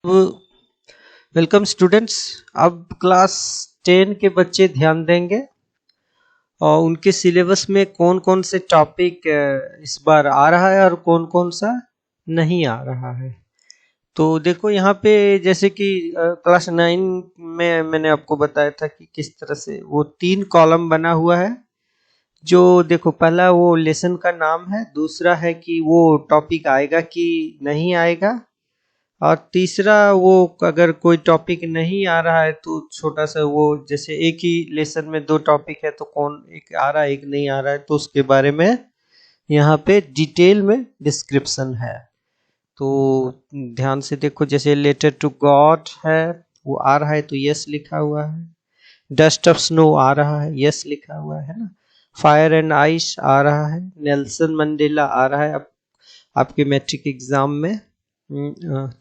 Welcome students. अब class 10 के बच्चे ध्यान देंगे और उनके सिलेबस में कौन कौन से टॉपिक इस बार आ रहा है और कौन कौन सा नहीं आ रहा है। तो देखो यहाँ पे जैसे कि क्लास 9 में मैंने आपको बताया था कि किस तरह से वो 3 कॉलम बना हुआ है। जो देखो पहला वो लेसन का नाम है, दूसरा है कि वो टॉपिक आएगा कि नहीं आएगा, और तीसरा वो अगर कोई टॉपिक नहीं आ रहा है तो छोटा सा वो जैसे एक ही लेसन में 2 टॉपिक है तो कौन एक आ रहा है एक नहीं आ रहा है तो उसके बारे में यहाँ पे डिटेल में डिस्क्रिप्शन है। तो ध्यान से देखो, जैसे लेटर टू गॉड है वो आ रहा है तो यस लिखा हुआ है। डस्ट ऑफ स्नो आ रहा है, यस लिखा हुआ है ना। फायर एंड आइस आ रहा है। नेल्सन मंडेला आ रहा है आपके मैट्रिक एग्जाम में।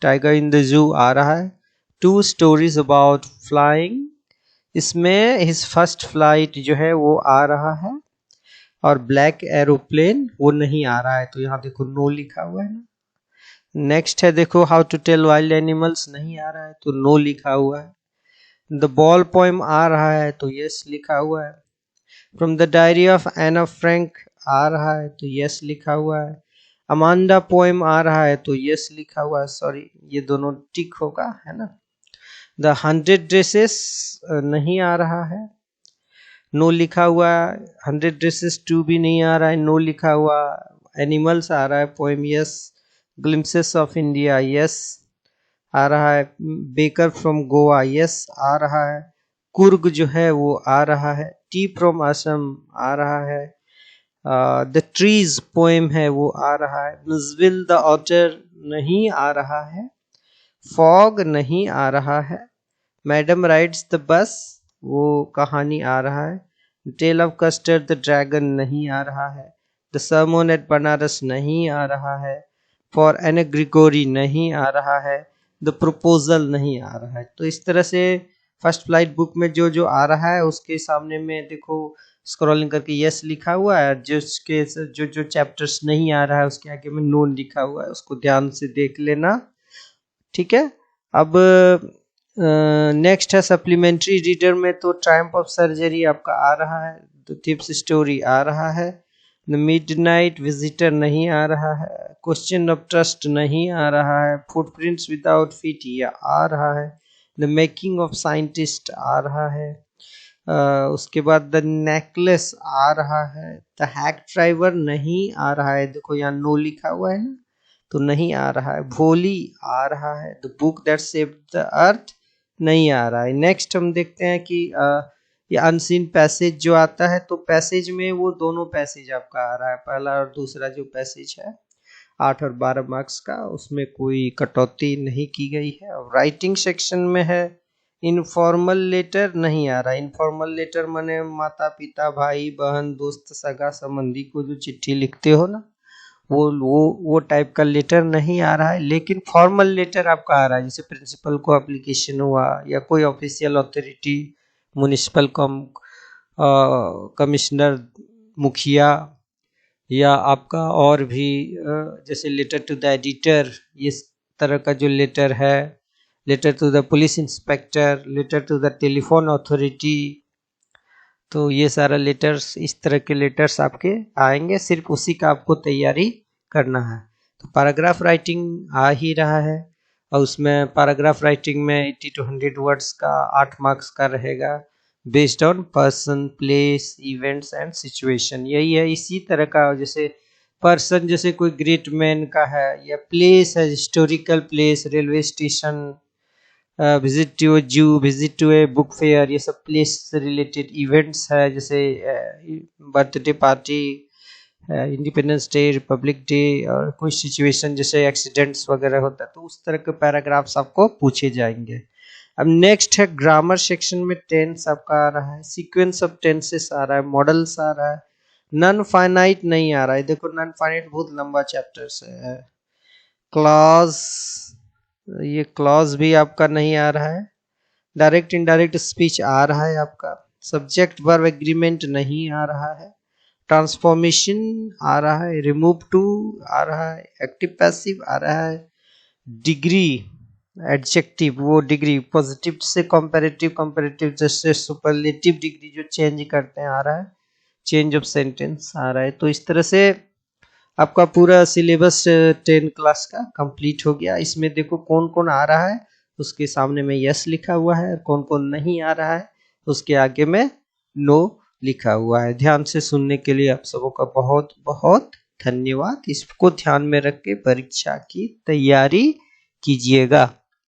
टाइगर इन द जू आ रहा है। 2 स्टोरीज अबाउट फ्लाइंग, इसमें हिज फर्स्ट फ्लाइट जो है वो आ रहा है। और ब्लैक एरोप्लेन वो नहीं आ रहा है तो यहाँ देखो नो लिखा हुआ है ना। नेक्स्ट है देखो how to tell wild animals, नहीं आ रहा है तो नो लिखा हुआ है। द बॉल पोएम आ रहा है तो यस लिखा हुआ है। From the diary of Anne Frank आ रहा है तो यस लिखा हुआ है। अमांडा पोएम आ रहा है तो यस लिखा हुआ है, सॉरी ये दोनों टिक होगा है ना। द 100 ड्रेसेस नहीं आ रहा है, नो लिखा हुआ है। 100 ड्रेसेस 2 भी नहीं आ रहा है, नो लिखा हुआ। एनिमल्स आ रहा है poem, yes. Glimpses of India yes आ रहा है। बेकर फ्रॉम गोवा यस आ रहा है। कुर्ग जो है वो आ रहा है। टी फ्रॉम असम आ रहा है। द ट्रीज पोएम है वो आ रहा है। मिसविल द ऑटर नहीं आ रहा है। फॉग नहीं आ रहा है। मैडम राइड्स द बस वो कहानी आ रहा है। Tale of custard the dragon नहीं आ रहा है। द सरमन एट बनारस नहीं आ रहा है। फॉर एन ग्रिगोरी नहीं आ रहा है। द प्रपोजल नहीं आ रहा है। तो इस तरह से फर्स्ट फ्लाइट बुक में जो जो आ रहा है उसके सामने में देखो स्क्रॉलिंग करके यस लिखा हुआ है। जिसके जो जो चैप्टर्स नहीं आ रहा है उसके आगे में नो लिखा हुआ है, उसको ध्यान से देख लेना, ठीक है। अब नेक्स्ट है सप्लीमेंट्री रीडर में तो ट्रायम्फ ऑफ सर्जरी आपका आ रहा है। द थिप्स स्टोरी आ रहा है। द मिडनाइट विजिटर नहीं आ रहा है। क्वेश्चन ऑफ ट्रस्ट नहीं आ रहा है। फुटप्रिंट्स विदाउट फीट ये आ रहा है। द मेकिंग ऑफ साइंटिस्ट आ रहा है। उसके बाद द नेकलेस आ रहा है। द हैक ड्राइवर नहीं आ रहा है, देखो यहाँ नो लिखा हुआ है ना तो नहीं आ रहा है। भोली आ रहा है। The book that saved the earth नहीं आ रहा है। नेक्स्ट हम देखते हैं कि ये अनसीन पैसेज जो आता है तो पैसेज में वो दोनों पैसेज आपका आ रहा है, पहला और दूसरा जो पैसेज है 8 और 12 मार्क्स का, उसमें कोई कटौती नहीं की गई है। राइटिंग सेक्शन में है इनफॉर्मल लेटर नहीं आ रहा। इनफॉर्मल लेटर माने माता पिता भाई बहन दोस्त सगा संबंधी को जो चिट्ठी लिखते हो ना, वो टाइप का लेटर नहीं आ रहा है। लेकिन फॉर्मल लेटर आपका आ रहा है, जैसे प्रिंसिपल को एप्लीकेशन हुआ या कोई ऑफिशियल अथॉरिटी म्युनिसिपल कमिश्नर मुखिया या आपका और भी जैसे लेटर टू द एडिटर, इस तरह का जो लेटर है। Letter to the police inspector, letter to the telephone authority, तो ये सारा लेटर्स, इस तरह के लेटर्स आपके आएंगे, सिर्फ उसी का आपको तैयारी करना है। तो पैराग्राफ राइटिंग आ ही रहा है और उसमें पैराग्राफ राइटिंग में 80 to 100 वर्ड्स का 8 मार्क्स का रहेगा, based on person place events and situation. यही है, इसी तरह का जैसे पर्सन जैसे कोई ग्रेट मैन का है, या प्लेस है historical place, railway station, visit to a zoo, visit to a book fair, ये सब प्लेस से रिलेटेड इवेंट्स है, जैसे birthday party, independence day, republic day, और कोई सिचुएशन जैसे एक्सीडेंट्स वगैरह होता है तो उस तरह के पैराग्राफ्स आपको पूछे जाएंगे। अब नेक्स्ट है ग्रामर सेक्शन में टेंस आपका आ रहा है। सीक्वेंस ऑफ टेंसेस आ रहा है। मॉडल्स आ रहा है। नन फाइनाइट नहीं आ रहा है, देखो नन फाइनाइट बहुत लंबा चैप्टर है। क्लॉज, ये क्लॉज भी आपका नहीं आ रहा है। डायरेक्ट इनडायरेक्ट स्पीच आ रहा है आपका। सब्जेक्ट वर्ब एग्रीमेंट नहीं आ रहा है। ट्रांसफॉर्मेशन आ रहा है। रिमूव टू आ रहा है। एक्टिव पैसिव आ रहा है। डिग्री एडजेक्टिव वो डिग्री, पॉजिटिव से कंपैरेटिव, कंपैरेटिव से सुपरलेटिव डिग्री जो चेंज करते हैं आ रहा है, चेंज ऑफ सेंटेंस आ रहा है। तो इस तरह से आपका पूरा सिलेबस 10 क्लास का कंप्लीट हो गया। इसमें देखो कौन कौन आ रहा है, उसके सामने में यस लिखा हुआ है, कौन कौन नहीं आ रहा है उसके आगे में नो लिखा हुआ है। ध्यान से सुनने के लिए आप सबों का बहुत बहुत धन्यवाद। इसको ध्यान में रख के परीक्षा की तैयारी कीजिएगा।